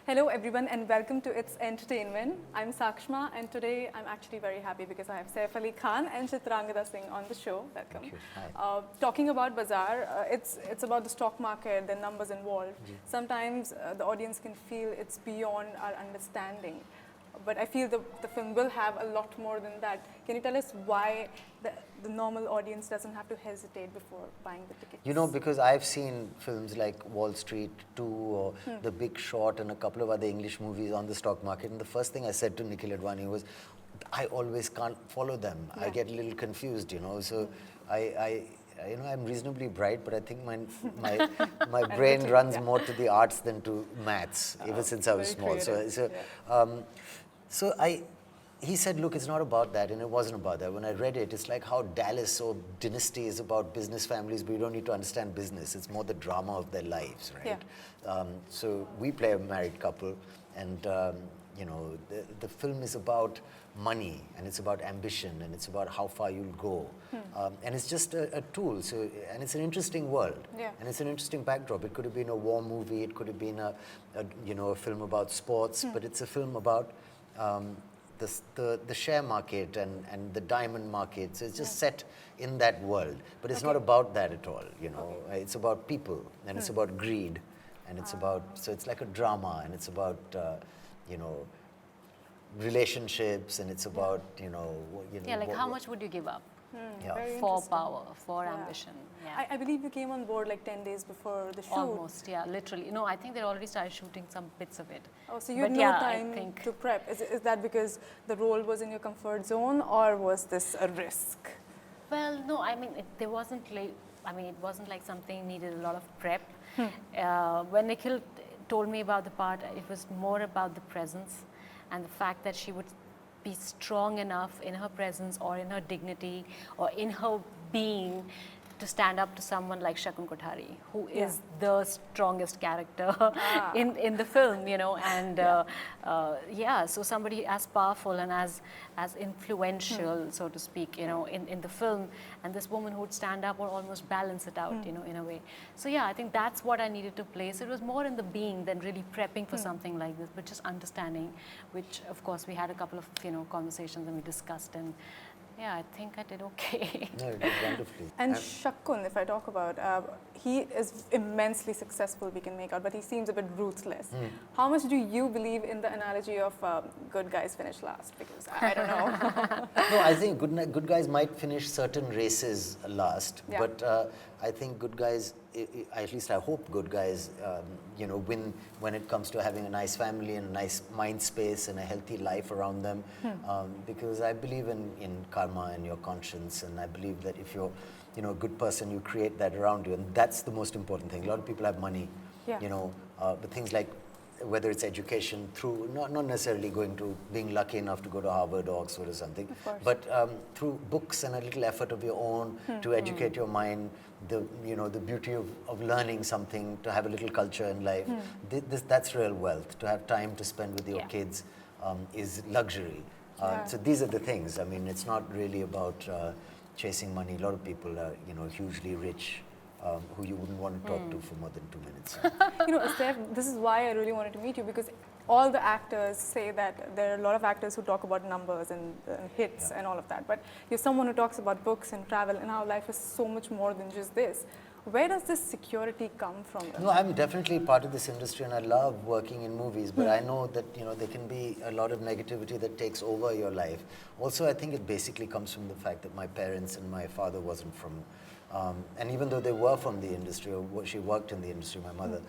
Hello everyone and welcome to It's Entertainment. I'm Sakshma and today I'm actually very happy because I have Saif Ali Khan and Chitrangda Singh on the show. Welcome. Thank you. Hi. Talking about Bazaar, it's about the stock market, the numbers involved. Sometimes the audience can feel it's beyond our understanding. But I feel the film will have a lot more than that. Can you tell us why the normal audience doesn't have to hesitate before buying the tickets? You know, because I've seen films like Wall Street 2 or The Big Short and a couple of other English movies on the stock market. And the first thing I said to Nikhil Advani was, I always can't follow them. I get a little confused, you know. So I'm reasonably bright, but I think my brain runs more to the arts than to maths, ever since I was small. He said, look, it's not about that, and it wasn't about that. When I read it, it's like how Dallas or Dynasty is about business families, but you don't need to understand business. It's more the drama of their lives, right? Yeah. So we play a married couple, and the film is about money, and it's about ambition, and it's about how far you'll go. And it's just a tool, and it's an interesting world, and it's an interesting backdrop. It could have been a war movie, it could have been a film about sports, but it's a film about the share market and the diamond market. So it's just set in that world, but it's not about that at all. You know, it's about people, and it's about greed, and it's about, so it's like a drama, and it's about relationships, and it's about like how much would you give up for power, for ambition? I believe you came on board like 10 days before the shoot. Almost, yeah, literally. No, I think they already started shooting some bits of it. Oh, so you had no time to prep. Is that because the role was in your comfort zone, or was this a risk? Well, no, I mean, it wasn't like something needed a lot of prep. When Nikhil told me about the part, it was more about the presence and the fact that she would be strong enough in her presence or in her dignity or in her being to stand up to someone like Shakun Kothari, who is the strongest character in the film, you know, and so somebody as powerful and as influential, so to speak, you know, in the film, and this woman who would stand up or almost balance it out, you know, in a way. So yeah, I think that's what I needed to place. It was more in the being than really prepping for something like this, but just understanding, which of course we had a couple of, conversations and we discussed, and yeah, I think I did okay. No, you did wonderfully. And Shakun, if I talk about, he is immensely successful, we can make out, but he seems a bit ruthless. How much do you believe in the analogy of good guys finish last? Because I don't know. No, I think good guys might finish certain races last, but I think good guys, at least I hope good guys, win when it comes to having a nice family and a nice mind space and a healthy life around them. Because I believe in karma and your conscience, and I believe that if you're, a good person, you create that around you, and that's the most important thing. A lot of people have money, but things like whether it's education through not necessarily being lucky enough to go to Harvard or Oxford or something, but through books and a little effort of your own to educate your mind, the beauty of learning something, to have a little culture in life. That's real wealth. To have time to spend with your kids is luxury. So these are the things. I mean, it's not really about chasing money. A lot of people are hugely rich, who you wouldn't want to talk to for more than 2 minutes. Steph, this is why I really wanted to meet you, because all the actors say that there are a lot of actors who talk about numbers and hits and all of that, but you're someone who talks about books and travel and how life is so much more than just this. Where does this security come from? No, I'm definitely part of this industry, and I love working in movies, but I know that there can be a lot of negativity that takes over your life. Also, I think it basically comes from the fact that my parents and my father wasn't from, and even though they were from the industry, or she worked in the industry, my mother,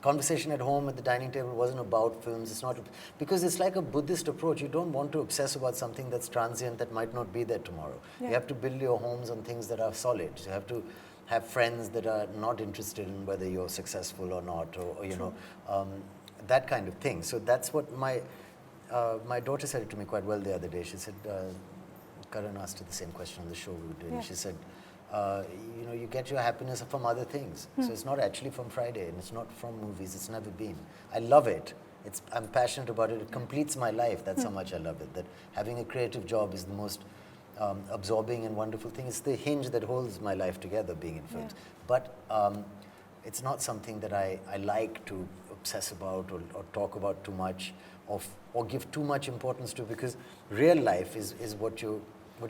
conversation at home at the dining table wasn't about films. It's not, because it's like a Buddhist approach. You don't want to obsess about something that's transient, that might not be there tomorrow. You have to build your homes on things that are solid. You have to have friends that are not interested in whether you're successful or not, or that kind of thing. So that's what my daughter said it to me quite well the other day. She said, Karan asked her the same question on the show we were doing. She said, you get your happiness from other things. So it's not actually from Friday, and it's not from movies. It's never been. I love it. I'm passionate about it. It completes my life. That's how much I love it. That having a creative job is the most absorbing and wonderful thing. It's the hinge that holds my life together, being in films. But it's not something that I like to obsess about or talk about too much or give too much importance to, because real life is what you're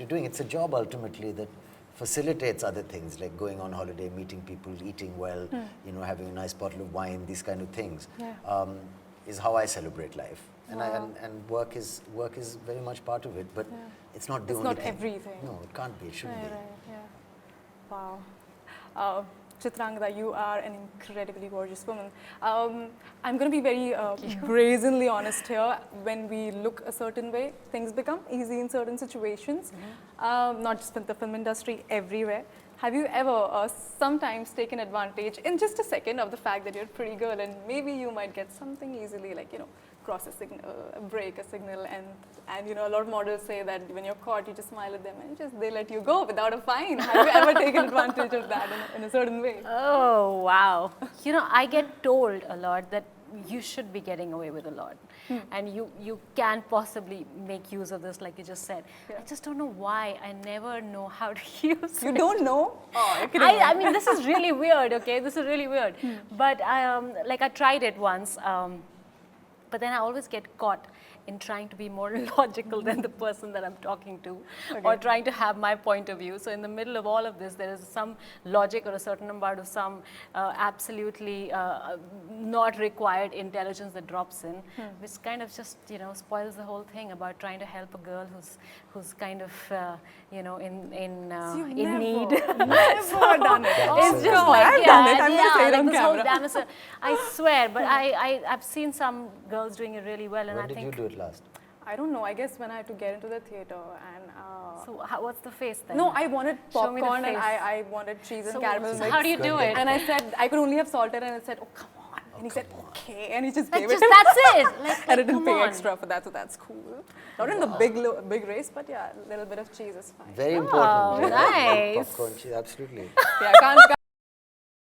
doing. It's a job ultimately that facilitates other things like going on holiday, meeting people, eating well, you know, having a nice bottle of wine, these kind of things, is how I celebrate life. And, and work is very much part of it, but it's not the only thing. It's not everything. No, it can't be. It shouldn't be. Wow. Chitrangda, you are an incredibly gorgeous woman. I'm going to be very brazenly honest here. When we look a certain way, things become easy in certain situations, not just in the film industry, everywhere. Have you ever sometimes taken advantage in just a second of the fact that you're a pretty girl and maybe you might get something easily, like, you know, cross a signal, break a signal, and you know, a lot of models say that when you're caught, you just smile at them and they let you go without a fine. Have you ever taken advantage of that in a certain way? Oh, wow. You know, I get told a lot that you should be getting away with a lot. And you can possibly make use of this, like you just said. I just don't know why. I never know how to use it. You don't know? Oh, I mean, this is really weird, okay? This is really weird. But like I tried it once. But then I always get caught in trying to be more logical than the person that I'm talking to, or trying to have my point of view. So in the middle of all of this, there is some logic or a certain amount of some absolutely not required intelligence that drops in, which kind of just, you know, spoils the whole thing about trying to help a girl who's kind of, you know, in need. Never done it. It's just like, I've done it. I'm going to say it on camera. I swear, but I've seen some girls doing it really well, and When I did think. you do it last? I don't know. I guess when I had to get into the theater and. So what's the face then? No, I wanted Show me the popcorn and face. I wanted cheese and caramel So mix. how do you do it? And I said I could only have salted, and I said, "Oh, come on." And he said, "Okay," and he just gave it. That's it. Like, And I didn't come pay on. extra for that, so that's cool. Not in the big race, but yeah, a little bit of cheese is fine. Very important. nice. Popcorn cheese, absolutely. Yeah,